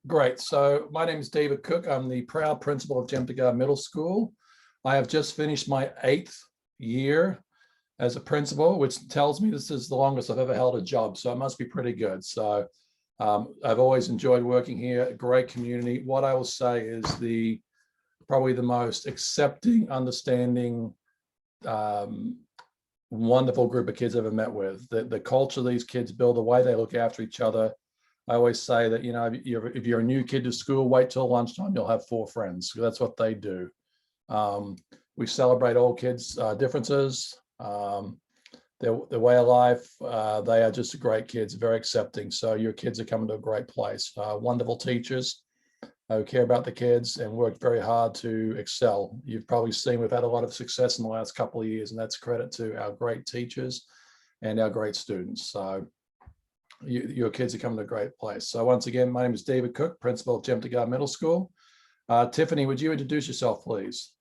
Great. So my name is David Cooke. I'm the proud principal of Jemtegaard Middle School. I have just finished my 8th year as a principal, which tells me this is the longest I've ever held a job. So it must be pretty good. So I've always enjoyed working here, a great community. What I will say is probably the most accepting, understanding, wonderful group of kids I've ever met with. The culture these kids build, the way they look after each other. I always say that, if you're a new kid to school, wait till lunchtime, you'll have 4 friends. That's what they do. We celebrate all kids' differences, their way of life. They are just great kids, very accepting. So your kids are coming to a great place. Wonderful teachers who care about the kids and work very hard to excel. You've probably seen we've had a lot of success in the last couple of years, and that's credit to our great teachers and our great students. So your kids are coming to a great place. So once again, my name is David Cooke, principal of Jemtegaard Middle School. Tiffany, would you introduce yourself, please?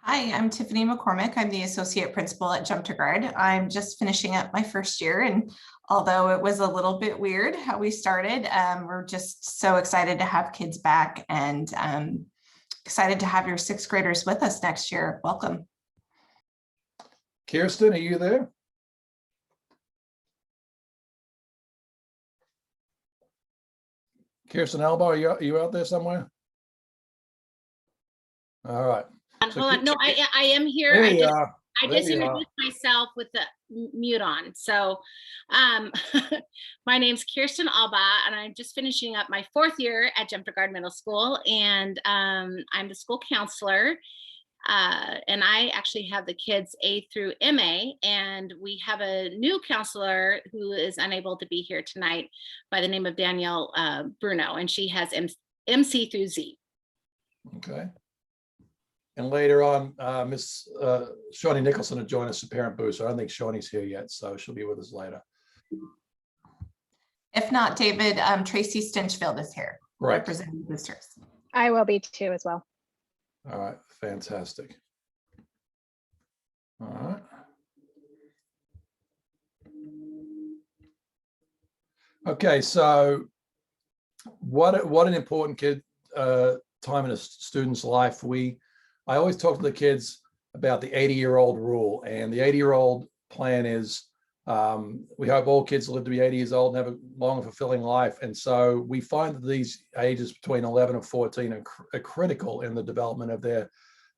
Hi, I'm Tiffany McCormick. I'm the associate principal at Jemtegaard. I'm just finishing up my first year, and although it was a little bit weird how we started, we're just so excited to have kids back, and excited to have your 6th graders with us next year. Welcome. Kirsten, are you there? Kirsten Alba, are you out there somewhere? All right. Hold on. No, I am here. I just introduced myself with the mute on. So my name's Kirsten Alba, and I'm just finishing up my 4th year at Jemtegaard Middle School, and I'm the school counselor. And I actually have the kids A through MA, and we have a new counselor who is unable to be here tonight by the name of Danielle Bruno, and she has MC through Z. Okay. And later on, Miss Shawnee Nicholson will join us, a parent booster. I don't think Shawnee's here yet, so she'll be with us later. If not, David, Tracy Stinchfield is here, right, representing boosters. I will be too as well. All right, fantastic. All right. Okay, so what an important time in a student's life. I always talk to the kids about the 80-year-old rule, and the 80-year-old plan is we hope all kids live to be 80 years old and have a long, fulfilling life. And so we find that these ages between 11 and 14 are critical in the development of their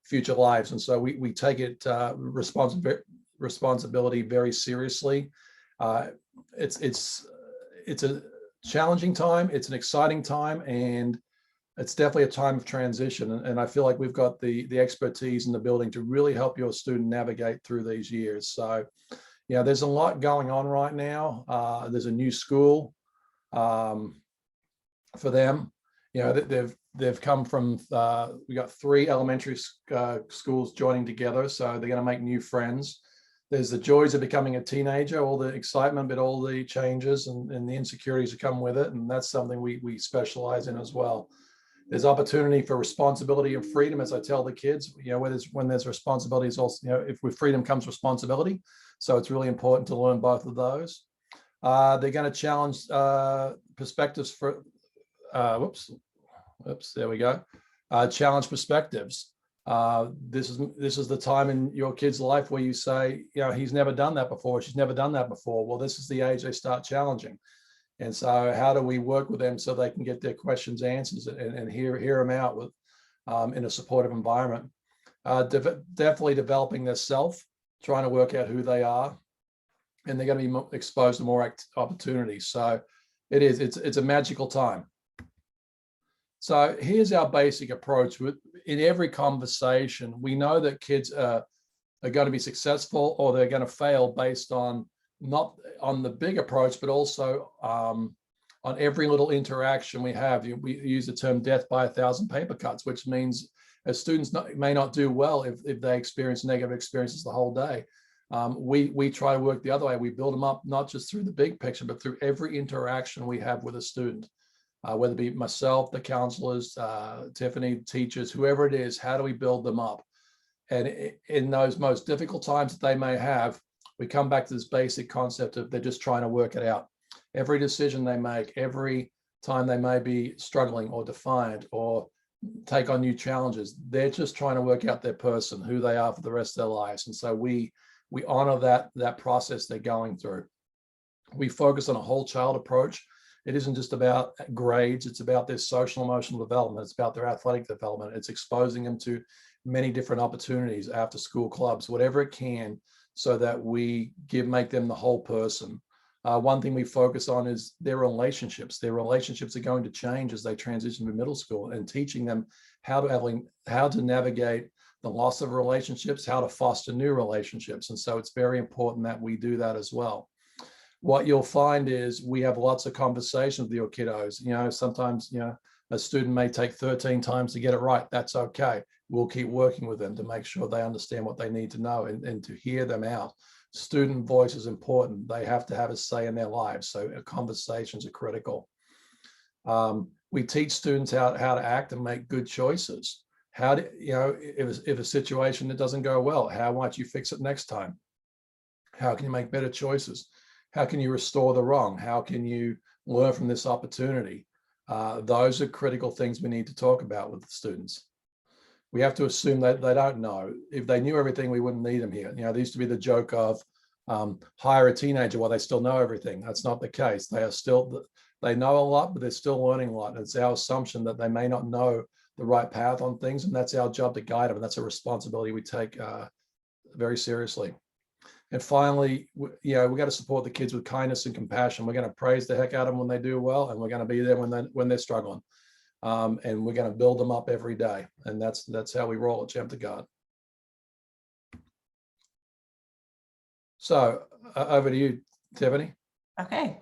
future lives. And so we take it responsibility very seriously. It's a challenging time. It's an exciting time, and it's definitely a time of transition. And I feel like we've got the expertise in the building to really help your student navigate through these years. So, there's a lot going on right now. There's a new school for them. They've come from, we got 3 elementary schools joining together. So they're going to make new friends. There's the joys of becoming a teenager, all the excitement, but all the changes and the insecurities that come with it. And that's something we specialize in as well. There's opportunity for responsibility and freedom, as I tell the kids, when there's responsibility, is also, if with freedom comes responsibility. So it's really important to learn both of those. They're going to challenge perspectives for, whoops, there we go. Challenge perspectives. This is the time in your kid's life where you say, he's never done that before, she's never done that before. Well, this is the age they start challenging. And so how do we work with them so they can get their questions answered and hear them out with in a supportive environment? Definitely developing their self, trying to work out who they are, and they're going to be exposed to more opportunities. So it's a magical time. So here's our basic approach. In every conversation, we know that kids are going to be successful or they're going to fail based on not on the big approach, but also on every little interaction we have. We use the term death by 1,000 paper cuts, which means as students may not do well if they experience negative experiences the whole day. We try to work the other way. We build them up, not just through the big picture, but through every interaction we have with a student, whether it be myself, the counselors, Tiffany, teachers, whoever it is. How do we build them up? And in those most difficult times that they may have, we come back to this basic concept of they're just trying to work it out. Every decision they make, every time they may be struggling or defiant or take on new challenges. They're just trying to work out their person, who they are for the rest of their lives. And so we honor that process they're going through. We focus on a whole child approach. It isn't just about grades. It's about their social emotional development. It's about their athletic development. It's exposing them to many different opportunities, after school clubs, whatever it can, so that we make them the whole person. One thing we focus on is their relationships. Their relationships are going to change as they transition to middle school, and teaching them how to navigate the loss of relationships, how to foster new relationships. And so it's very important that we do that as well. What you'll find is we have lots of conversations with your kiddos. Sometimes, a student may take 13 times to get it right. That's okay. We'll keep working with them to make sure they understand what they need to know, and to hear them out. Student voice is important. They have to have a say in their lives. So conversations are critical. We teach students how to act and make good choices. If a situation that doesn't go well, how might you fix it next time? How can you make better choices? How can you restore the wrong? How can you learn from this opportunity? Those are critical things we need to talk about with the students. We have to assume that they don't know. If they knew everything, we wouldn't need them here. There used to be the joke of hire a teenager while they still know everything. That's not the case. They know a lot, but they're still learning a lot. And it's our assumption that they may not know the right path on things, and that's our job to guide them. And that's a responsibility we take very seriously. And finally, we got to support the kids with kindness and compassion. We're going to praise the heck out of them when they do well, and we're going to be there when they're struggling. And we're going to build them up every day. And that's how we roll at Jemtegaard. So over to you, Tiffany. Okay.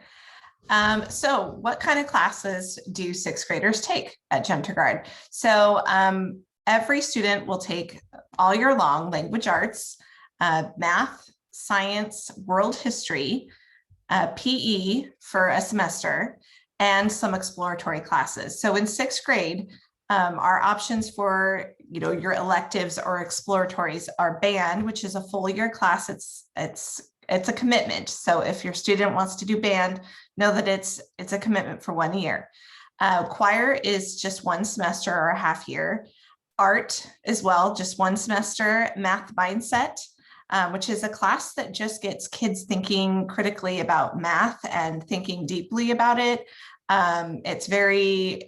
So what kind of classes do sixth graders take at Jemtegaard? So every student will take all year long language arts, math, science, world history, PE for a semester, and some exploratory classes. So in sixth grade, our options for your electives or exploratories are band, which is a full year class. It's a commitment. So if your student wants to do band, know that it's a commitment for 1 year. Choir is just 1 semester or a half year. Art as well, just 1 semester. Math mindset, which is a class that just gets kids thinking critically about math and thinking deeply about it. It's very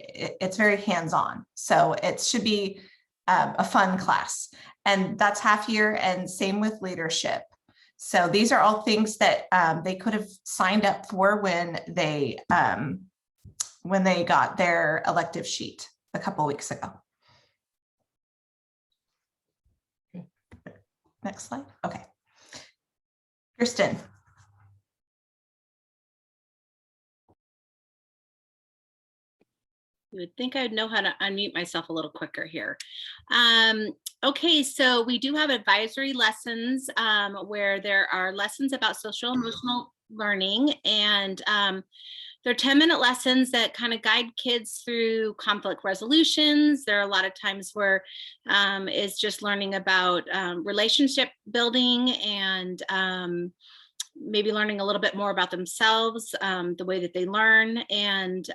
hands-on. So it should be a fun class, and that's half year, and same with leadership. So these are all things that they could have signed up for when they got their elective sheet a couple weeks ago. Okay. Next slide. Okay. Kirsten. You would think I'd know how to unmute myself a little quicker here. Okay, so we do have advisory lessons where there are lessons about social emotional learning, and they're 10-minute lessons that kind of guide kids through conflict resolutions. There are a lot of times where it's just learning about relationship building, and maybe learning a little bit more about themselves, the way that they learn, and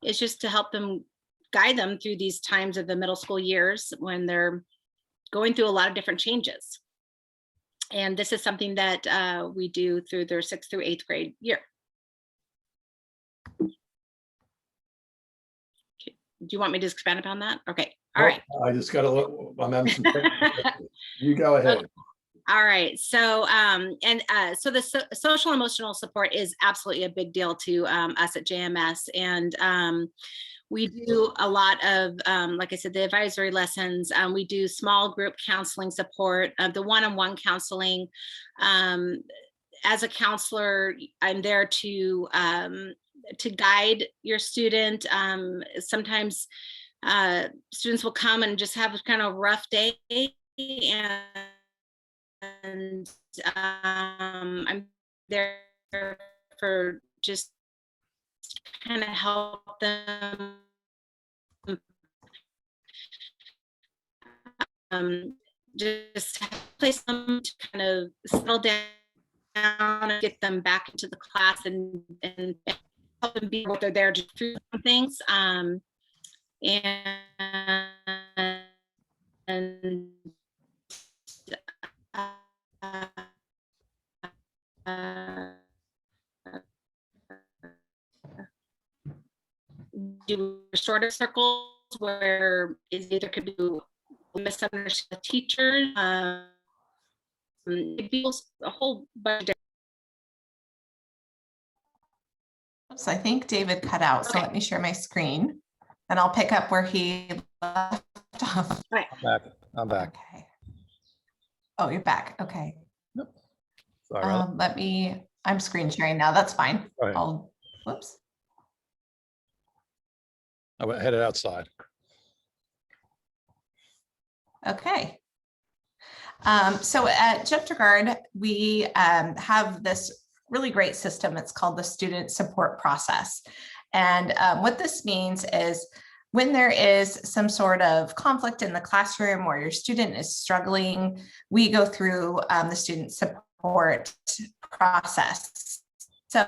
it's just to help them, guide them through these times of the middle school years when they're going through a lot of different changes. And this is something that we do through their 6th through 8th grade year. Do you want me to expand upon that? Okay, all right. I just got to look, I'm having some you go ahead. Okay. All right, so so the social emotional support is absolutely a big deal to us at JMS, and we do a lot of, like I said, the advisory lessons. We do small group counseling support, the one-on-one counseling. As a counselor, I'm there to guide your student. Sometimes students will come and just have a kind of rough day, and I'm there for just kind of help them just place them to kind of settle down and get them back into the class and help them be what they're there to do things. And do sort of circles where is either could be misunderstood teachers, a whole bunch of. Oops, I think David cut out, so Okay. let me share my screen and I'll pick up where he left off. Right. I'm back. Okay. Oh, you're back. Okay. Sorry about I'm screen sharing now. That's fine. Go ahead. Whoops. I headed outside. Okay. So at Jemtegaard, we have this really great system. It's called the student support process. And what this means is when there is some sort of conflict in the classroom or your student is struggling, we go through the student support process. So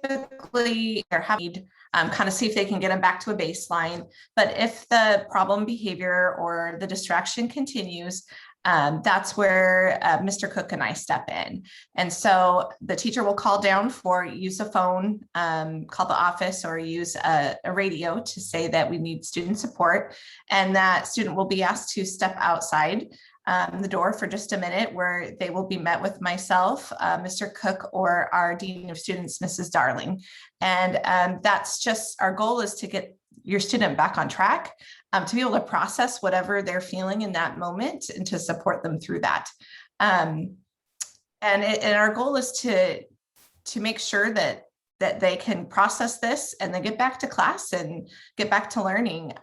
typically they're happy kind of see if they can get them back to a baseline. But if the problem behavior or the distraction continues, that's where Mr. Cooke and I step in. And so the teacher will call down for use a phone, call the office or use a radio to say that we need student support. And that student will be asked to step outside the door for just a minute where they will be met with myself, Mr. Cooke, or our Dean of Students, Mrs. Darling. And that's just our goal is to get your student back on track, to be able to process whatever they're feeling in that moment and to support them through that. And our goal is to make sure that they can process this and then get back to class and get back to learning.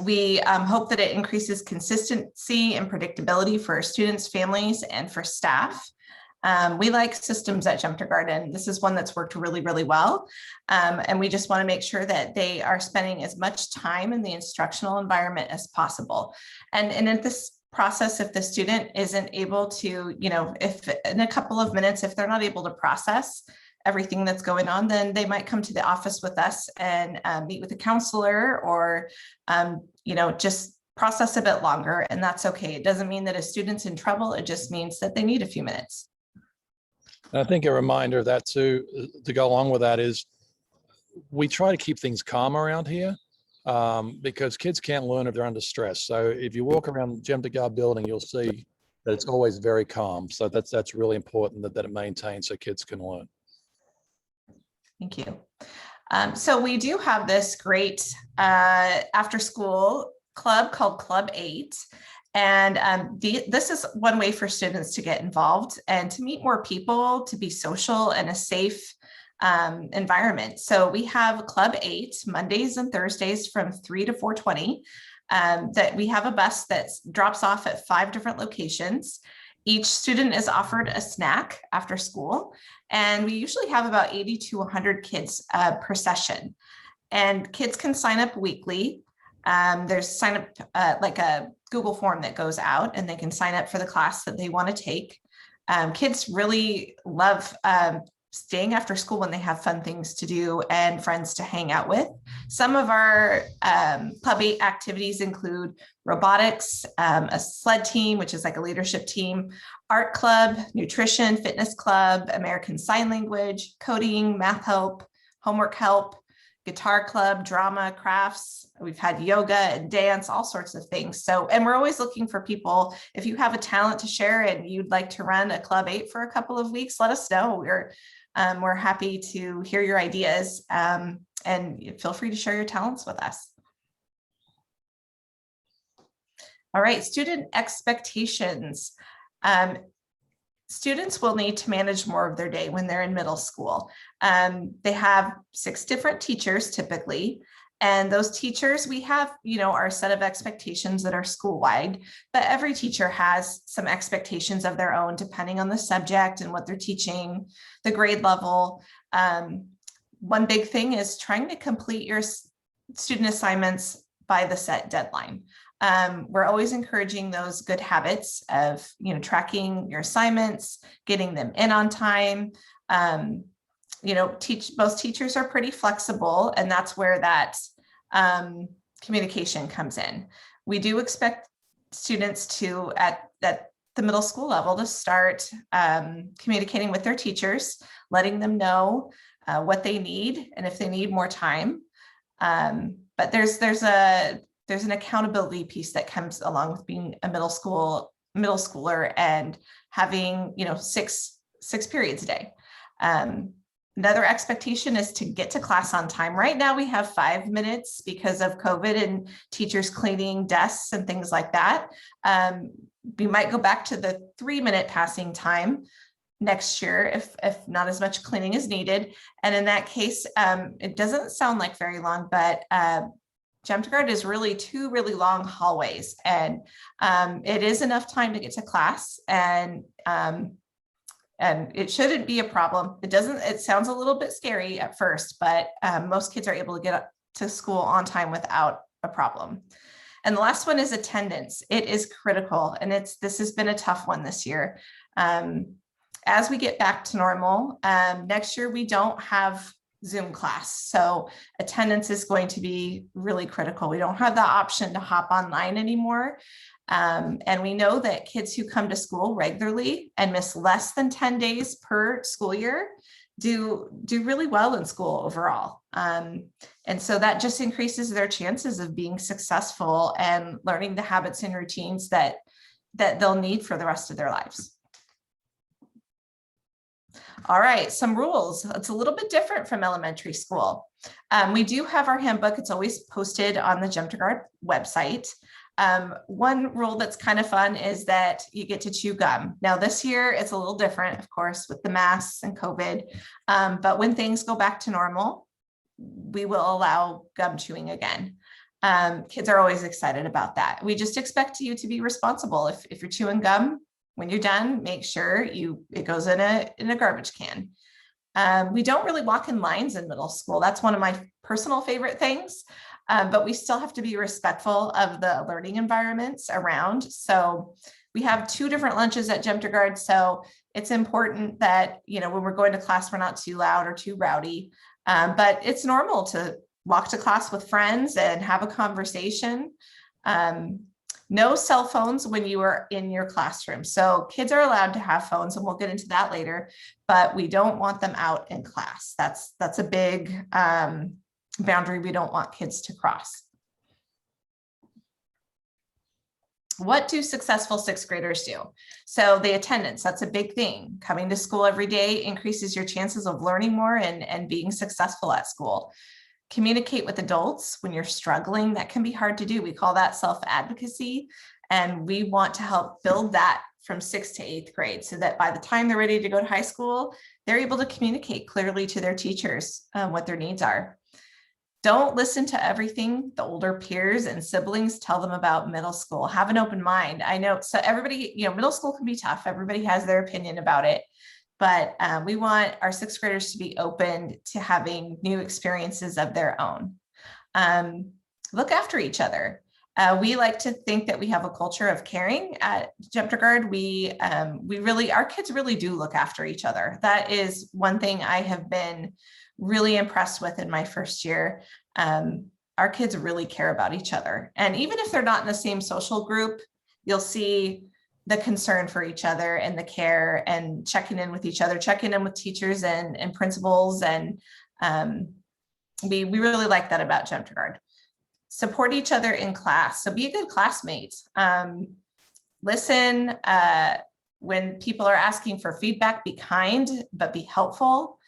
We hope that it increases consistency and predictability for our students, families, and for staff. We like systems at Jemtegaard, and this is one that's worked really, really well. And we just want to make sure that they are spending as much time in the instructional environment as possible. And in this process, if the student isn't able to, if in a couple of minutes, if they're not able to process everything that's going on, then they might come to the office with us and meet with a counselor or, just process a bit longer, and that's okay. It doesn't mean that a student's in trouble. It just means that they need a few minutes. And I think a reminder of that too, to go along with that is we try to keep things calm around here because kids can't learn if they're under stress. So if you walk around Jemtegaard building, you'll see that it's always very calm. So that's really important that it maintains so kids can learn. Thank you. So we do have this great after school club called Club 8. And this is one way for students to get involved and to meet more people, to be social and a safe environment. So we have Club 8 Mondays and Thursdays from 3 to 4:20. That we have a bus that drops off at 5 different locations. Each student is offered a snack after school, and we usually have about 80 to 100 kids per session. And kids can sign up weekly. There's sign up like a Google form that goes out, and they can sign up for the class that they want to take. Kids really love staying after school when they have fun things to do and friends to hang out with. Some of our Club 8 activities include robotics, a sled team, which is like a leadership team, art club, nutrition, fitness club, American Sign Language, coding, math help, homework help, guitar club, drama, crafts. We've had yoga and dance, all sorts of things. So, and we're always looking for people. If you have a talent to share and you'd like to run a Club 8 for a couple of weeks, let us know. We're happy to hear your ideas, and feel free to share your talents with us. All right, student expectations. Students will need to manage more of their day when they're in middle school. They have 6 different teachers typically, and those teachers, we have, our set of expectations that are school-wide, but every teacher has some expectations of their own depending on the subject and what they're teaching, the grade level. One big thing is trying to complete your student assignments by the set deadline. We're always encouraging those good habits of, tracking your assignments, getting them in on time. Most teachers are pretty flexible, and that's where that communication comes in. We do expect students to, at the middle school level, to start communicating with their teachers, letting them know what they need and if they need more time. But there's an accountability piece that comes along with being a middle schooler and having, six periods a day. Another expectation is to get to class on time. Right now we have 5 minutes because of COVID and teachers cleaning desks and things like that. We might go back to the 3-minute passing time next year if not as much cleaning is needed. And in that case, it doesn't sound like very long, but Jemtegaard is really 2 really long hallways, and it is enough time to get to class, and it shouldn't be a problem. It sounds a little bit scary at first, but most kids are able to get up to school on time without a problem. And the last one is attendance. It is critical, and this has been a tough one this year. As we get back to normal, next year we don't have Zoom class, so attendance is going to be really critical. We don't have the option to hop online anymore. And we know that kids who come to school regularly and miss less than 10 days per school year do really well in school overall. And so that just increases their chances of being successful and learning the habits and routines that they'll need for the rest of their lives. All right, some rules. It's a little bit different from elementary school. We do have our handbook. It's always posted on the Jemtegaard website. One rule that's kind of fun is that you get to chew gum. Now this year it's a little different, of course, with the masks and COVID, but when things go back to normal, we will allow gum chewing again. Kids are always excited about that. We just expect you to be responsible. If you're chewing gum, when you're done, make sure it goes in a garbage can. We don't really walk in lines in middle school. That's one of my personal favorite things. But we still have to be respectful of the learning environments around. So we have 2 different lunches at Jemtegaard. So it's important that, when we're going to class, we're not too loud or too rowdy. But it's normal to walk to class with friends and have a conversation. No cell phones when you are in your classroom. So kids are allowed to have phones, and we'll get into that later, but we don't want them out in class. That's a big boundary we don't want kids to cross. What do successful 6th graders do? So the attendance, that's a big thing. Coming to school every day increases your chances of learning more and being successful at school. Communicate with adults when you're struggling. That can be hard to do. We call that self-advocacy, and we want to help build that from 6th to 8th grade so that by the time they're ready to go to high school, they're able to communicate clearly to their teachers what their needs are. Don't listen to everything the older peers and siblings tell them about middle school. Have an open mind. I know, so everybody, middle school can be tough. Everybody has their opinion about it, but we want our 6th graders to be open to having new experiences of their own. Look after each other. We like to think that we have a culture of caring at Jemtegaard. Our kids really do look after each other. That is one thing I have been really impressed with in my first year. Our kids really care about each other. And even if they're not in the same social group, you'll see the concern for each other and the care and checking in with each other, checking in with teachers and principals. And we really like that about Jemtegaard. Support each other in class. So be a good classmate. Listen when people are asking for feedback, be kind, but be helpful.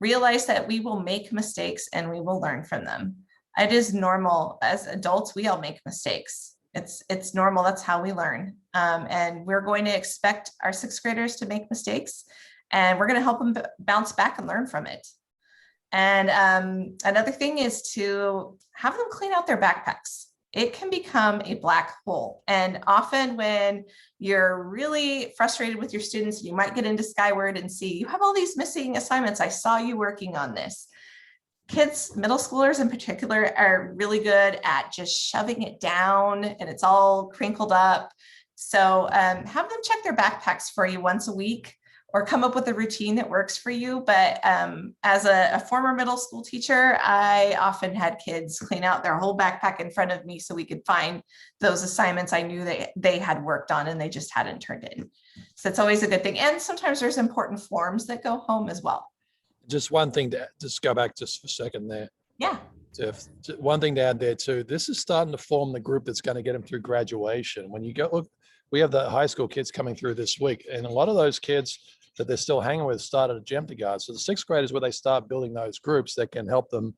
Realize that we will make mistakes and we will learn from them. It is normal. As adults, we all make mistakes. It's normal. That's how we learn. And we're going to expect our 6th graders to make mistakes, and we're going to help them bounce back and learn from it. And another thing is to have them clean out their backpacks. It can become a black hole. And often when you're really frustrated with your students, you might get into Skyward and see, you have all these missing assignments. I saw you working on this. kids, middle schoolers in particular, are really good at just shoving it down and it's all crinkled up. So have them check their backpacks for you once a week, or come up with a routine that works for you. But as a former middle school teacher, I often had kids clean out their whole backpack in front of me so we could find those assignments I knew they had worked on and they just hadn't turned in. So it's always a good thing. And sometimes there's important forms that go home as well. Just one thing to just go back just for a second there. Yeah. Tiff, one thing to add there too, this is starting to form the group that's going to get them through graduation. When you go, look, we have the high school kids coming through this week, and a lot of those kids that they're still hanging with started at Jemtegaard. So the sixth grade is where they start building those groups that can help them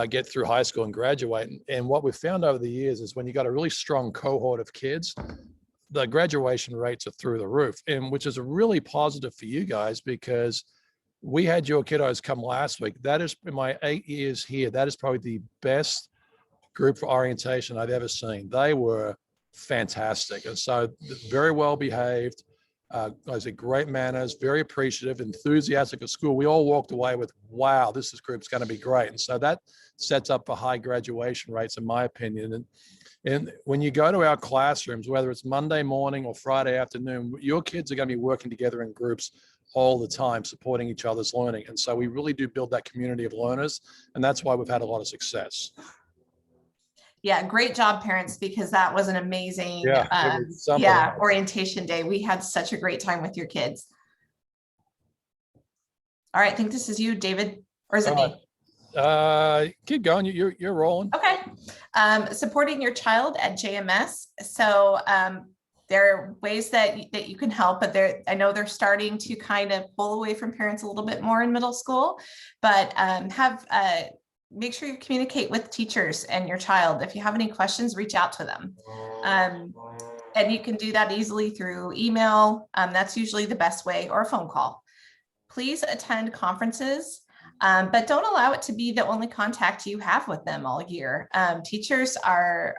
get through high school and graduate. And what we've found over the years is when you got a really strong cohort of kids, the graduation rates are through the roof, and which is really positive for you guys, because we had your kiddos come last week. That is, in my 8 years here, that is probably the best group for orientation I've ever seen. They were fantastic. And so very well behaved, guys had great manners, very appreciative, enthusiastic at school. We all walked away with, wow, this group's going to be great. And so that sets up for high graduation rates, in my opinion. And when you go to our classrooms, whether it's Monday morning or Friday afternoon, your kids are going to be working together in groups all the time, supporting each other's learning. And so we really do build that community of learners. And that's why we've had a lot of success. Yeah, great job, parents, because that was an amazing orientation day. We had such a great time with your kids. All right, I think this is you, David, or is it me? Keep going. You're rolling. Okay. Supporting your child at JMS. So there are ways that you can help, but I know they're starting to kind of pull away from parents a little bit more in middle school, but make sure you communicate with teachers and your child. If you have any questions, reach out to them. And you can do that easily through email. That's usually the best way, or a phone call. Please attend conferences, but don't allow it to be the only contact you have with them all year. Teachers are,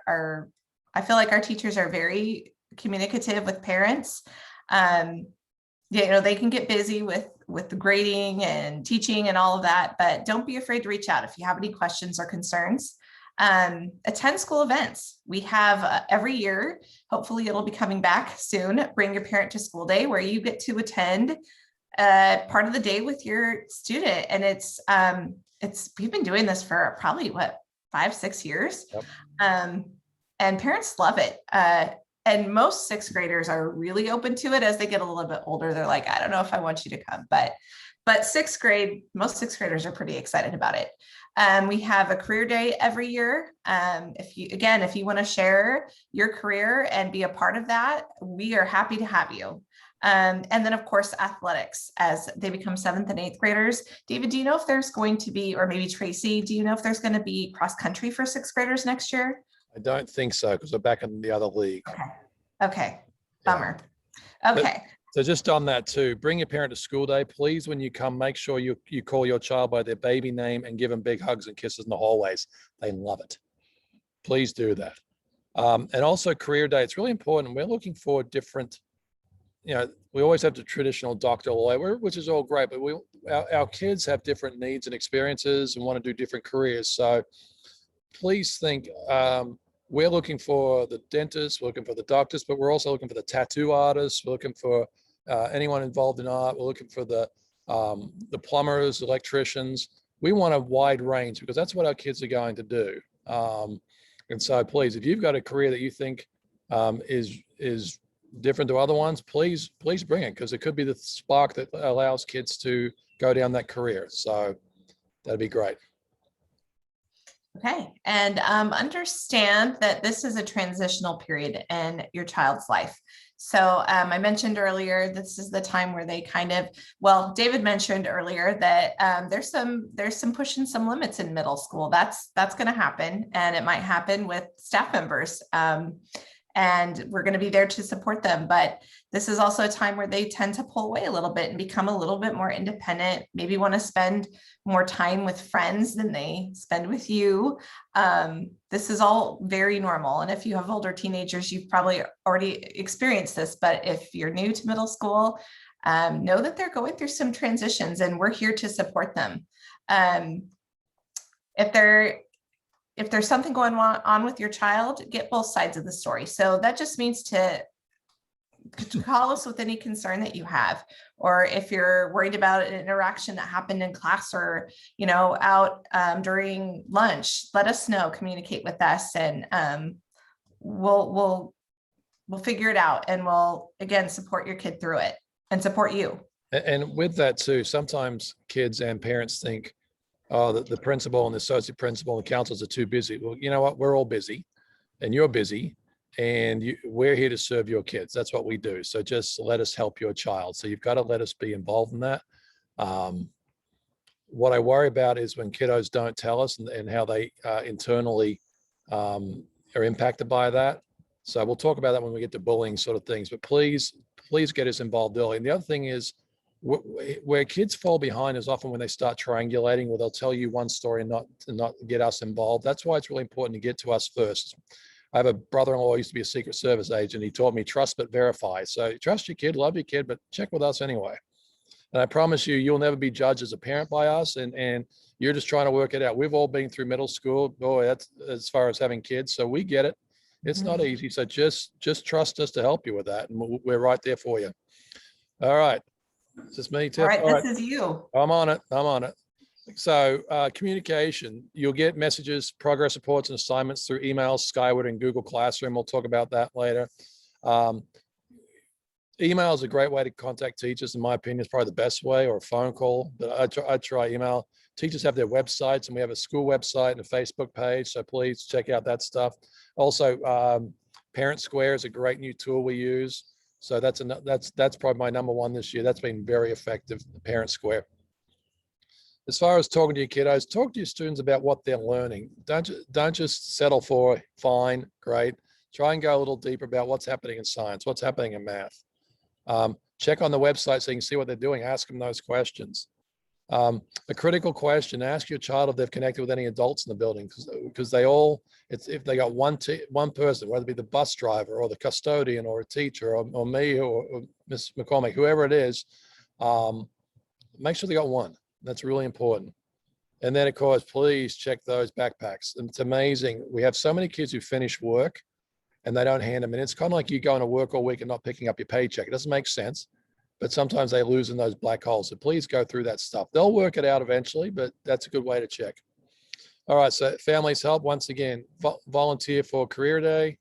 I feel like our teachers are very communicative with parents. They can get busy with the grading and teaching and all of that, but don't be afraid to reach out if you have any questions or concerns. Attend school events. We have every year, hopefully it'll be coming back soon, Bring Your Parent to School Day, where you get to attend part of the day with your student. And we've been doing this for probably 5-6 years. Yep. And parents love it. And most sixth graders are really open to it. As they get a little bit older, they're like, I don't know if I want you to come, but sixth grade, most sixth graders are pretty excited about it. We have a career day every year. If you want to share your career and be a part of that, we are happy to have you. And then of course, athletics as they become 7th and 8th graders. David, do you know if there's going to be, or maybe Tracy, do you know if there's going to be cross country for sixth graders next year? I don't think so, because we're back in the other league. Okay. Bummer. Okay. So just on that too, bring your parent to school day. Please, when you come, make sure you call your child by their baby name and give them big hugs and kisses in the hallways. They love it. Please do that. And also career day. It's really important. We're looking for different, we always have the traditional doctor, lawyer, which is all great, but our kids have different needs and experiences and want to do different careers. So please think, we're looking for the dentists, we're looking for the doctors, but we're also looking for the tattoo artists. We're looking for anyone involved in art. We're looking for the plumbers, electricians. We want a wide range, because that's what our kids are going to do. And so please, if you've got a career that you think is different to other ones, please bring it, because it could be the spark that allows kids to go down that career. So that'd be great. Okay, and understand that this is a transitional period in your child's life. So I mentioned earlier, this is the time where they David mentioned earlier that there's some pushing some limits in middle school. That's going to happen, and it might happen with staff members. And we're going to be there to support them. But this is also a time where they tend to pull away a little bit and become a little bit more independent, maybe want to spend more time with friends than they spend with you. This is all very normal. And if you have older teenagers, you've probably already experienced this. But if you're new to middle school, know that they're going through some transitions, and we're here to support them. if there's something going on with your child, get both sides of the story. So that just means to call us with any concern that you have, or if you're worried about an interaction that happened in class or, out during lunch, let us know, communicate with us, and we'll figure it out, and we'll, again, support your kid through it and support you. And with that too, sometimes kids and parents think, oh, the principal and the associate principal and the counselors are too busy. Well, you know what? We're all busy, and you're busy, and we're here to serve your kids. That's what we do. So just let us help your child. So you've got to let us be involved in that. What I worry about is when kiddos don't tell us and how they internally are impacted by that. So we'll talk about that when we get to bullying sort of things, but please get us involved early. And the other thing is, where kids fall behind is often when they start triangulating, where they'll tell you one story and not get us involved. That's why it's really important to get to us first. I have a brother-in-law who used to be a Secret Service agent. He taught me trust but verify. So trust your kid, love your kid, but check with us anyway. And I promise you, you'll never be judged as a parent by us, and you're just trying to work it out. We've all been through middle school. Boy, that's as far as having kids. So we get it. It's not easy. So just trust us to help you with that. And we're right there for you. All right. Is this me, Tiff? All right, this is you. I'm on it. So communication, you'll get messages, progress reports, and assignments through emails, Skyward, and Google Classroom. We'll talk about that later. Email is a great way to contact teachers. In my opinion, it's probably the best way, or a phone call, but I try email. Teachers have their websites, and we have a school website and a Facebook page. So please check out that stuff. Also, Parent Square is a great new tool we use. So that's probably my number one this year. That's been very effective, the Parent Square. As far as talking to your kiddos, talk to your students about what they're learning. Don't just settle for fine, great. Try and go a little deeper about what's happening in science, what's happening in math. Check on the website so you can see what they're doing. Ask them those questions. A critical question, ask your child if they've connected with any adults in the building, because if they got one person, whether it be the bus driver or the custodian or a teacher or me or Miss McCormick, whoever it is, make sure they got one. That's really important. And then, of course, please check those backpacks. And it's amazing. We have so many kids who finish work and they don't hand them. And it's kind of like you going to work all week and not picking up your paycheck. It doesn't make sense. But sometimes they lose in those black holes. So please go through that stuff. They'll work it out eventually, but that's a good way to check. All right, so families help, once again, volunteer for career day,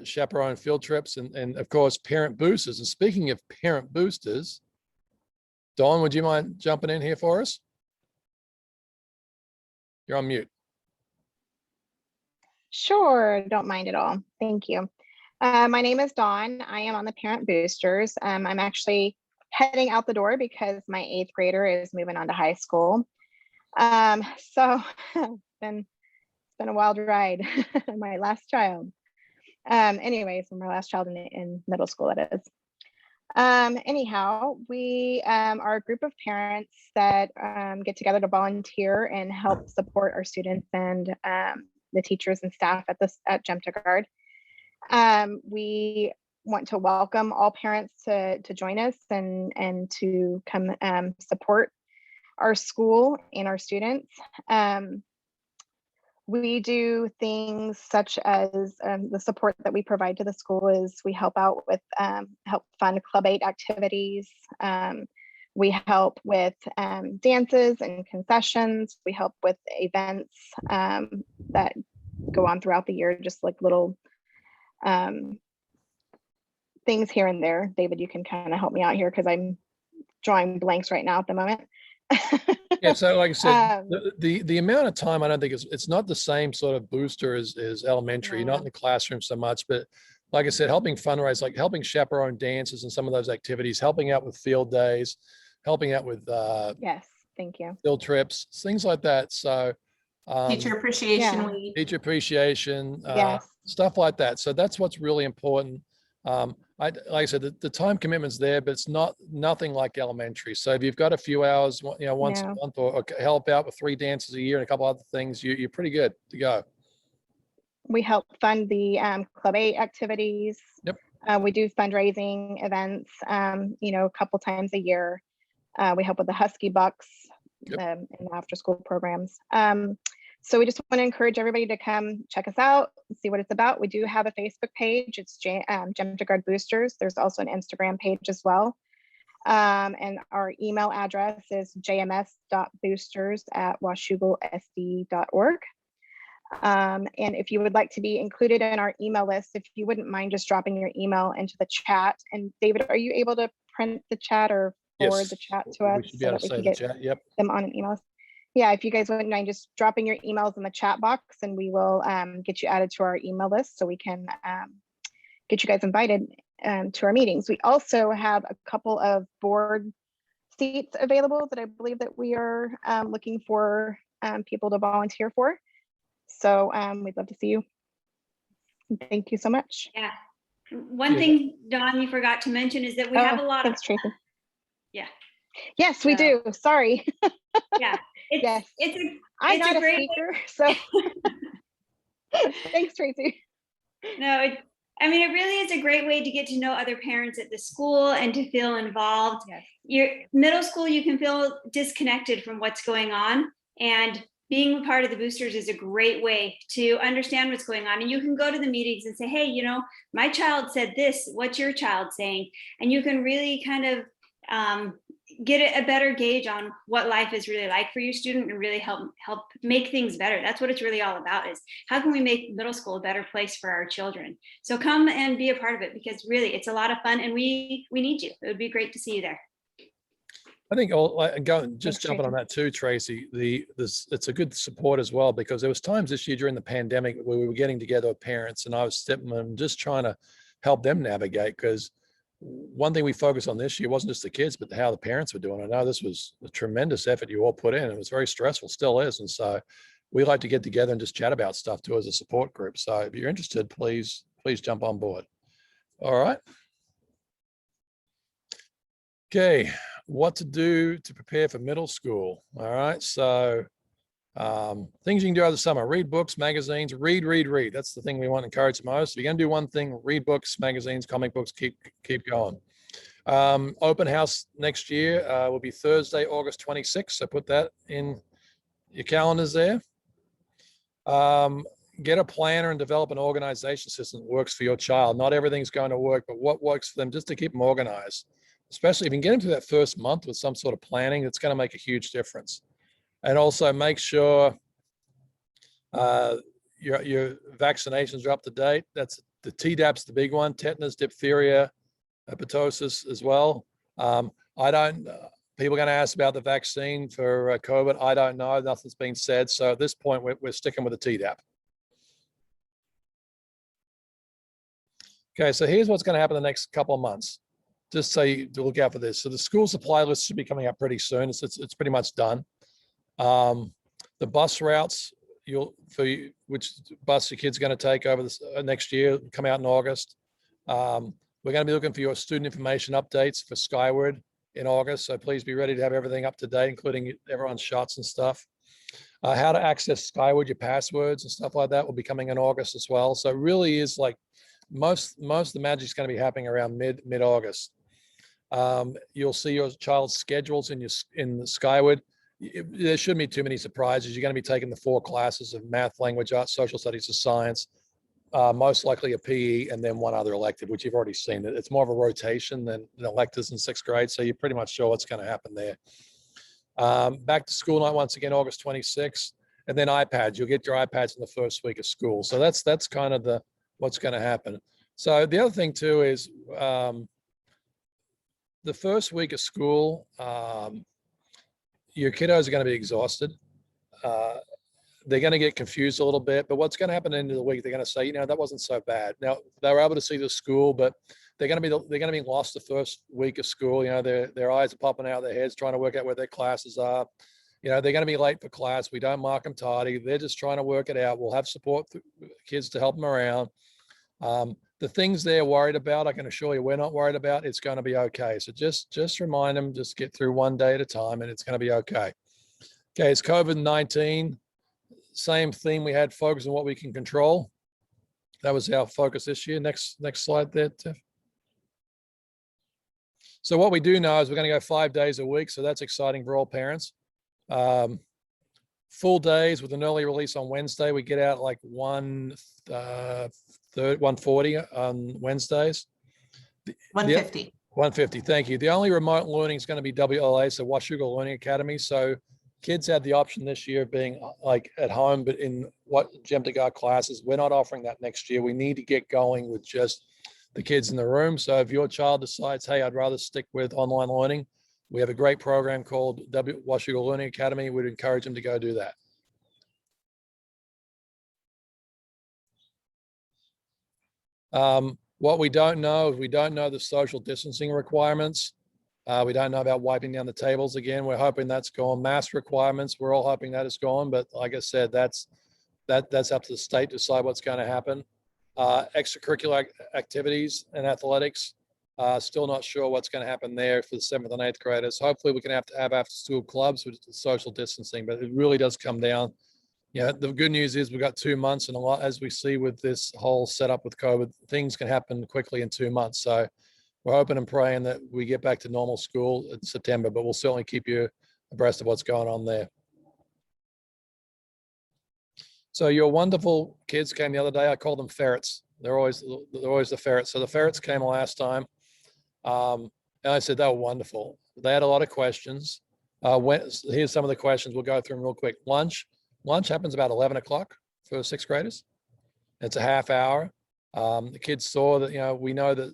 chaperone field trips, and of course, parent boosters. And speaking of parent boosters, Dawn, would you mind jumping in here for us? You're on mute. Sure, don't mind at all. Thank you. My name is Dawn. I am on the Parent Boosters. I'm actually heading out the door because my 8th grader is moving on to high school. So it's been a wild ride. My last child. Anyways, my last child in middle school, that is. Anyhow, we are a group of parents that get together to volunteer and help support our students and the teachers and staff at Jemtegaard. We want to welcome all parents to join us and to come support our school and our students. We do things such as the support that we provide to the school is we help out with help fund Club 8 activities. We help with dances and concessions. We help with events that go on throughout the year, just like little things here and there. David, you can kind of help me out here because I'm drawing blanks right now at the moment. Yeah, so like I said, the amount of time, I don't think it's not the same sort of booster as elementary, No. not in the classroom so much, but like I said, helping fundraise, like helping chaperone dances and some of those activities, helping out with field days, helping out with Yes, thank you. field trips, things like that. So Teacher Appreciation yeah. Week. teacher appreciation, Yes. stuff like that. So that's what's really important. Like I said, the time commitment's there, but it's nothing like elementary. So if you've got a few hours, once a No. month, or help out with 3 dances a year and a couple other things, you're pretty good to go. We help fund the Club 8 activities. Yep. We do fundraising events, a couple times a year. We help with the Husky Bucks Yep. and after school programs. So we just want to encourage everybody to come check us out and see what it's about. We do have a Facebook page. It's Jemtegaard Boosters. There's also an Instagram page as well. And our email address is jms.boosters@washougalsd.org. And if you would like to be included in our email list, if you wouldn't mind just dropping your email into the chat. And David, are you able to print the chat or forward the chat to us so that we can get them on an email? Yeah, if you guys wouldn't mind just dropping your emails in the chat box, and we will get you added to our email list so we can get you guys invited to our meetings. We also have a couple of board seats available that I believe that we are looking for people to volunteer for. So we'd love to see you. Thank you so much. Yeah. One thing, Dawn, you forgot to mention is that we have a lot thanks, Tracy. Yeah. Yes, we do. Sorry. Yeah. I'm not a speaker, so thanks, Tracy. No, I mean, it really is a great way to get to know other parents at the school and to feel involved. Yes. Your middle school, you can feel disconnected from what's going on, and being part of the boosters is a great way to understand what's going on. And you can go to the meetings and say, hey, you know, my child said this, what's your child saying? And you can really kind of get a better gauge on what life is really like for your student and really help make things better. That's what it's really all about, is how can we make middle school a better place for our children? So come and be a part of it, because really it's a lot of fun, and we need you. It would be great to see you there. I think jumping on that too, Tracy, it's a good support as well, because there was times this year during the pandemic where we were getting together with parents, and I was stepping and just trying to help them navigate, because one thing we focused on this year wasn't just the kids, but how the parents were doing. I know this was a tremendous effort you all put in. It was very stressful, still is. And so we like to get together and just chat about stuff too as a support group. So if you're interested, please jump on board. All right. Okay, what to do to prepare for middle school. All right, so things you can do over the summer: read books, magazines, read. That's the thing we want to encourage the most. If you're going to do one thing, read books, magazines, comic books, keep going. Open house next year will be Thursday, August 26th. So put that in your calendars there. Get a planner and develop an organization system that works for your child. Not everything's going to work, but what works for them, just to keep them organized. Especially if you can get into that first month with some sort of planning, it's going to make a huge difference. And also make sure your vaccinations are up to date. That's the Tdap's the big one: tetanus, diphtheria, pertussis as well. People are going to ask about the vaccine for COVID. I don't know. Nothing's been said. So at this point, we're sticking with the Tdap. Okay, so here's what's going to happen the next couple of months. Just so you to look out for this. So the school supply list should be coming up pretty soon. It's pretty much done. The bus routes, which bus your kid's going to take over this next year, come out in August. We're going to be looking for your student information updates for Skyward in August. So please be ready to have everything up to date, including everyone's shots and stuff. How to access Skyward, your passwords and stuff like that will be coming in August as well. So it really is like most of the magic is going to be happening around mid-August. You'll see your child's schedules in the Skyward. There shouldn't be too many surprises. You're going to be taking the 4 classes of math, language, arts, social studies, and science, most likely a PE, and then one other elective, which you've already seen. It's more of a rotation than electives in 6th grade, so you're pretty much sure what's going to happen there. Back to school night once again, August 26th, and then iPads. You'll get your iPads in the first week of school. So that's kind of what's going to happen. So the other thing too is the first week of school, your kiddos are going to be exhausted. They're going to get confused a little bit, but what's going to happen at the end of the week, they're going to say, you know, that wasn't so bad. Now they were able to see the school, but they're going to be lost the first week of school. You know, their eyes are popping out of their heads, trying to work out where their classes are. You know, they're going to be late for class. We don't mark them tardy. They're just trying to work it out. We'll have support kids to help them around. The things they're worried about, I can assure you we're not worried about. It's going to be okay. So just remind them, just get through one day at a time, and it's going to be okay. Okay, it's COVID-19. Same theme we had, focus on what we can control. That was our focus this year. Next slide there, Tiff. So what we do know is we're going to go 5 days a week. So that's exciting for all parents. full days with an early release on Wednesday. We get out like 1:40 on Wednesdays. 150. 150, thank you. The only remote learning is going to be WLA, so Washougal Learning Academy. So kids had the option this year of being like at home, but in what Jemtegaard classes. We're not offering that next year. We need to get going with just the kids in the room. So if your child decides, hey, I'd rather stick with online learning, we have a great program called Washougal Learning Academy. We'd encourage them to go do that. What we don't know is we don't know the social distancing requirements. We don't know about wiping down the tables again. We're hoping that's gone. Mask requirements, we're all hoping that is gone. But like I said, that's up to the state to decide what's going to happen. Extracurricular activities and athletics, still not sure what's going to happen there for the 7th and 8th graders. Hopefully we can have after school clubs with social distancing, but it really does come down. Yeah, the good news is we've got 2 months, and a lot, as we see with this whole setup with COVID, things can happen quickly in 2 months. So we're hoping and praying that we get back to normal school in September, but we'll certainly keep you abreast of what's going on there. So your wonderful kids came the other day. I call them ferrets. They're always the ferrets. So the ferrets came last time. And I said, they were wonderful. They had a lot of questions. Here's some of the questions. We'll go through them real quick. Lunch happens about 11 o'clock for 6th graders. It's a half hour. The kids saw that, we know that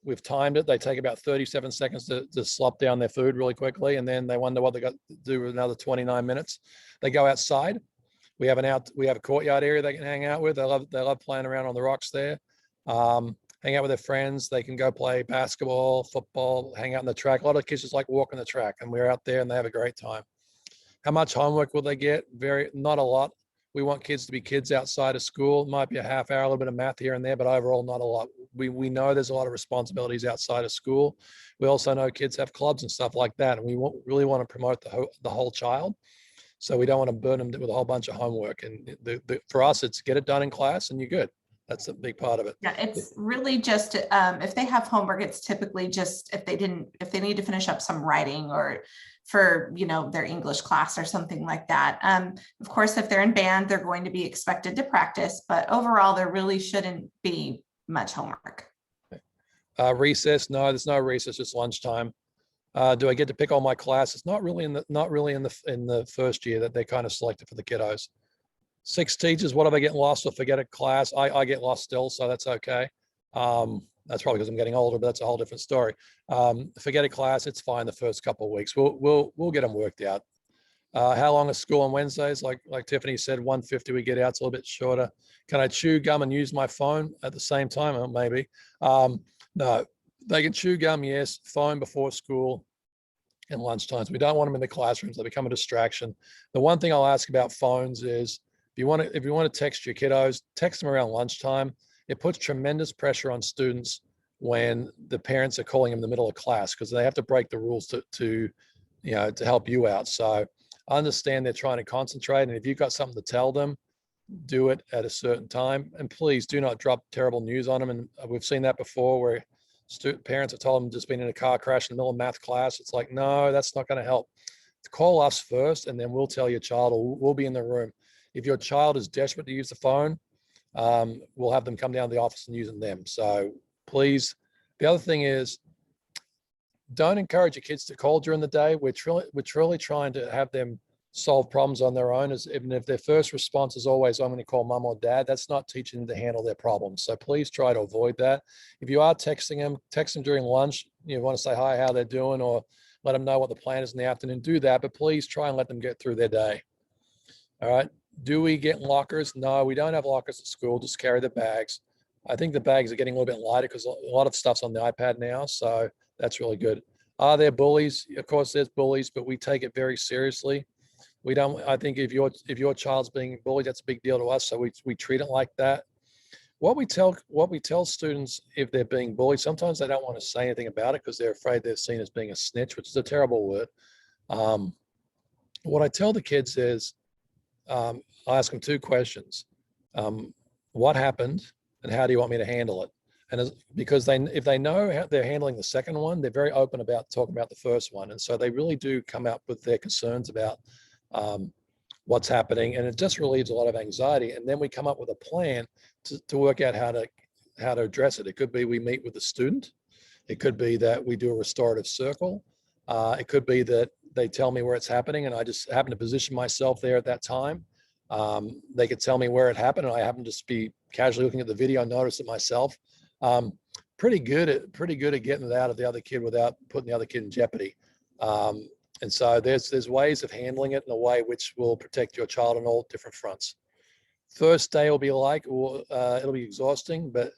we've timed it. They take about 37 seconds to slop down their food really quickly. And then they wonder what they got to do with another 29 minutes. They go outside. We have a courtyard area they can hang out with. They love playing around on the rocks there. Hang out with their friends. They can go play basketball, football, hang out on the track. A lot of kids just like walking the track, and we're out there and they have a great time. How much homework will they get? Not a lot. We want kids to be kids outside of school. It might be a half hour, a little bit of math here and there, but overall not a lot. We know there's a lot of responsibilities outside of school. We also know kids have clubs and stuff like that, and we really want to promote the whole child. So we don't want to burn them with a whole bunch of homework. And for us, it's get it done in class and you're good. That's a big part of it. Yeah, it's really just if they have homework, it's typically just if they need to finish up some writing or for their English class or something like that. Of course, if they're in band, they're going to be expected to practice, but overall, there really shouldn't be much homework. Recess? No, there's no recess. Just lunchtime. Do I get to pick all my classes? Not really in the first year that they're kind of selected for the kiddos. 6 teachers. What if I get lost or forget a class? I get lost still, so that's okay. That's probably because I'm getting older, but that's a whole different story. Forget a class, it's fine the first couple of weeks. We'll get them worked out. How long is school on Wednesdays? Like Tiffany said, 1:50 we get out. It's a little bit shorter. Can I chew gum and use my phone at the same time? Oh, maybe. No, they can chew gum, yes. Phone before school and lunchtimes. We don't want them in the classrooms. They become a distraction. The one thing I'll ask about phones is if you want to text your kiddos, text them around lunchtime. It puts tremendous pressure on students when the parents are calling them in the middle of class because they have to break the rules to help you out. So I understand they're trying to concentrate, and if you've got something to tell them, do it at a certain time. And please do not drop terrible news on them. And we've seen that before where parents have told them just been in a car crash in the middle of math class. It's like, no, that's not going to help. Call us first, and then we'll tell your child, or we'll be in the room. If your child is desperate to use the phone, we'll have them come down to the office and using them. So please, the other thing is, don't encourage your kids to call during the day. We're truly trying to have them solve problems on their own. Even if their first response is always, I'm going to call mom or dad, that's not teaching them to handle their problems. So please try to avoid that. If you are texting them, text them during lunch. You want to say hi, how they're doing, or let them know what the plan is in the afternoon, do that. But please try and let them get through their day. All right. Do we get lockers? No, we don't have lockers at school. Just carry the bags. I think the bags are getting a little bit lighter because a lot of stuff's on the iPad now. So that's really good. Are there bullies? Of course, there's bullies, but we take it very seriously. I think if your child's being bullied, that's a big deal to us. So we treat it like that. What we tell students if they're being bullied, sometimes they don't want to say anything about it because they're afraid they're seen as being a snitch, which is a terrible word. What I tell the kids is, I'll ask them 2 questions. What happened and how do you want me to handle it? And because if they know how they're handling the second one, they're very open about talking about the first one. And so they really do come up with their concerns about what's happening, and it just relieves a lot of anxiety. And then we come up with a plan to work out how to address it. It could be we meet with the student. It could be that we do a restorative circle. It could be that they tell me where it's happening and I just happen to position myself there at that time. They could tell me where it happened and I happen to just be casually looking at the video and notice it myself. Pretty good at getting it out of the other kid without putting the other kid in jeopardy. And so there's ways of handling it in a way which will protect your child on all different fronts. First day will be it'll be exhausting, but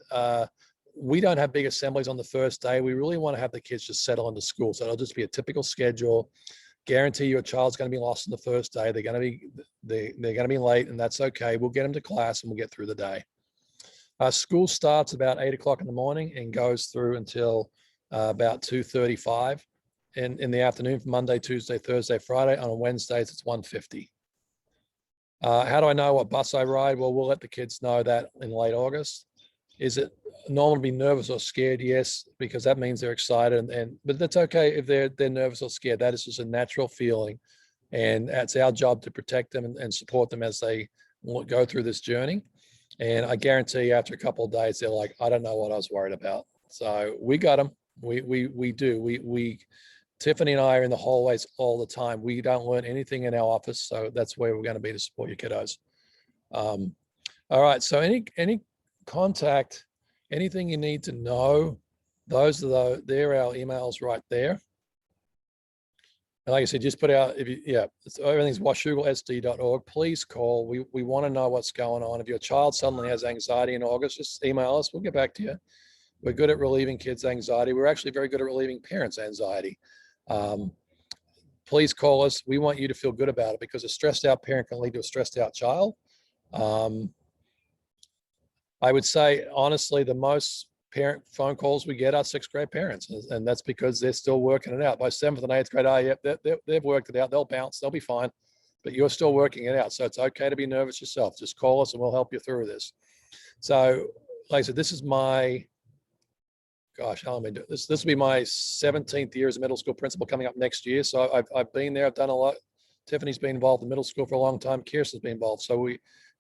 we don't have big assemblies on the first day. We really want to have the kids just settle into school. So it'll just be a typical schedule. Guarantee your child's going to be lost on the first day. They're going to be late, and that's okay. We'll get them to class and we'll get through the day. School starts about 8 o'clock in the morning and goes through until about 2:35 in the afternoon, from Monday, Tuesday, Thursday, Friday. On Wednesdays, it's 1:50. How do I know what bus I ride? Well, we'll let the kids know that in late August. Is it normal to be nervous or scared? Yes, because that means they're excited, but that's okay if they're nervous or scared. That is just a natural feeling, and it's our job to protect them and support them as they go through this journey. And I guarantee after a couple of days, they're like, I don't know what I was worried about. So we got them. We do. Tiffany and I are in the hallways all the time. We don't learn anything in our office, so that's where we're going to be to support your kiddos. All right. So any contact, anything you need to know, they're our emails right there. And like I said, just put out, everything's washugalsd.org. Please call. We want to know what's going on. If your child suddenly has anxiety in August, just email us. We'll get back to you. We're good at relieving kids' anxiety. We're actually very good at relieving parents' anxiety. Please call us. We want you to feel good about it, because a stressed out parent can lead to a stressed out child. I would say, honestly, the most parent phone calls we get are 6th grade parents, and that's because they're still working it out. By 7th and 8th grade, they've worked it out. They'll bounce, they'll be fine, but you're still working it out. So it's okay to be nervous yourself. Just call us and we'll help you through this. So like I said, this is my, gosh, how am I doing this? This will be my 17th year as a middle school principal coming up next year. So I've been there, I've done a lot. Tiffany's been involved in middle school for a long time. Kirsten's been involved. So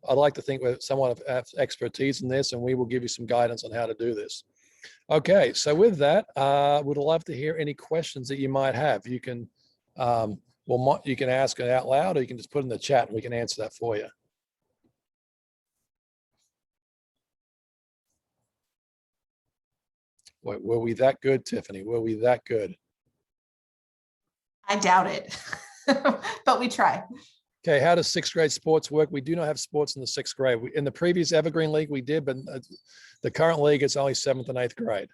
I'd like to think we're somewhat of expertise in this, and we will give you some guidance on how to do this. Okay, so with that, would love to hear any questions that you might have. You can, you can ask it out loud, or you can just put it in the chat and we can answer that for you. Wait, were we that good, Tiffany? Were we that good? I doubt it, but we try. Okay, how does 6th grade sports work? We do not have sports in the 6th grade. In the previous Evergreen League, we did, but the current league is only 7th and 8th grade.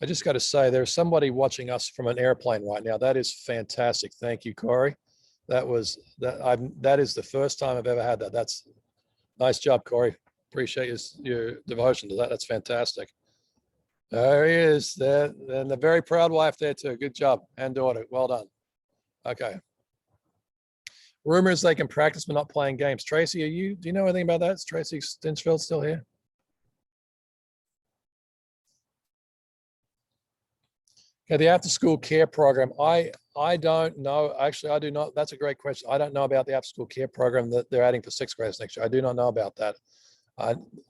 I just got to say, there's somebody watching us from an airplane right now. That is fantastic. Thank you, Corey. That is the first time I've ever had that. That's nice job, Corey. Appreciate your devotion to that. That's fantastic. There he is, there, and the very proud wife there too. Good job, and daughter. Well done. Okay. Rumors they can practice but not playing games. Tracy, do you know anything about that? Is Tracy Stinchfield still here? Okay, the after-school care program. I don't know. Actually, I do not. That's a great question. I don't know about the after-school care program that they're adding for 6th graders next year. I do not know about that.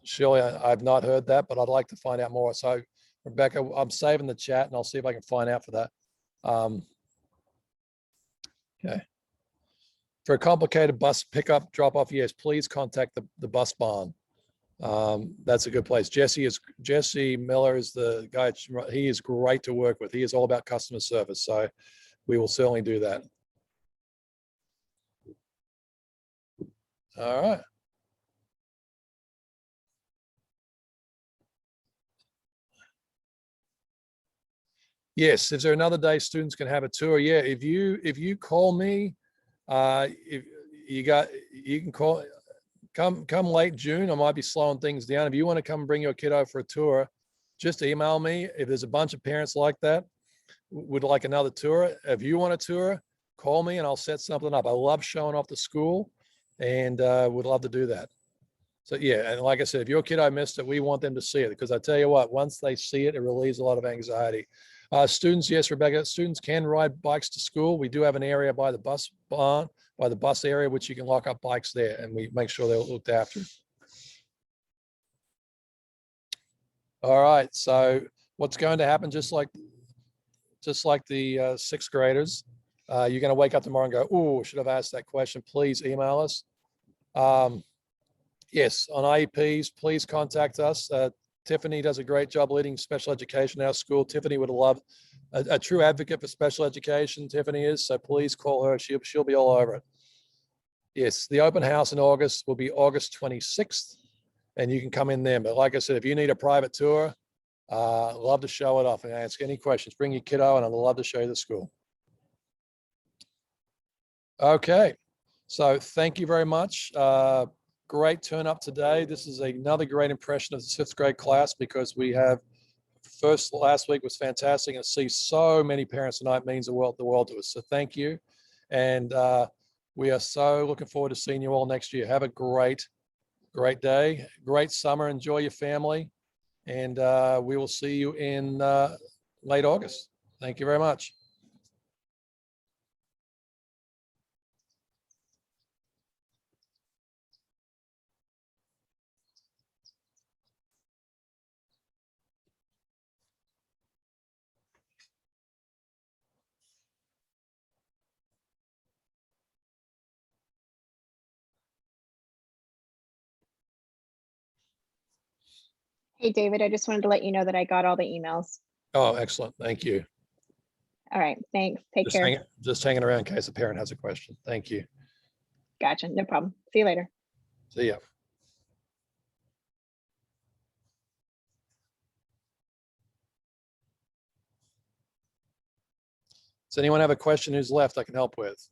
Surely I've not heard that, but I'd like to find out more. So, Rebecca, I'm saving the chat and I'll see if I can find out for that. Okay. For a complicated bus pickup, drop off, yes, please contact the bus barn. That's a good place. Jesse Miller is the guy. He is great to work with. He is all about customer service. So we will certainly do that. All right. Yes, is there another day students can have a tour? Yeah, if you call me, if you can call, come late June. I might be slowing things down. If you want to come bring your kiddo for a tour, just email me. If there's a bunch of parents like that, would like another tour. If you want a tour, call me and I'll set something up. I love showing off the school and would love to do that. So yeah, and like I said, if your kiddo missed it, we want them to see it, because I tell you what, once they see it, it relieves a lot of anxiety. Students, yes, Rebecca, students can ride bikes to school. We do have an area by the bus barn, by the bus area, which you can lock up bikes there, and we make sure they're looked after. All right, so what's going to happen, just like the sixth graders, you're going to wake up tomorrow and go, oh, should have asked that question. Please email us. Yes, on IEPs, please contact us. Tiffany does a great job leading special education in our school. Tiffany would love a true advocate for special education. Tiffany is, so please call her. She'll be all over it. Yes, the open house in August will be August 26th, and you can come in there. But like I said, if you need a private tour, love to show it off and ask any questions. Bring your kiddo, and I'd love to show you the school. Okay, so thank you very much. Great turn up today. This is another great impression of the fifth grade class, because we have last week was fantastic, and to see so many parents tonight means the world to us. So thank you. And we are so looking forward to seeing you all next year. Have a great day, great summer. Enjoy your family. And we will see you in late August. Thank you very much. Hey, David, I just wanted to let you know that I got all the emails. Oh, excellent. Thank you. All right, thanks. Take care. Just hanging around in case a parent has a question. Thank you. Gotcha, no problem. See you later. See ya. Does anyone have a question who's left I can help with?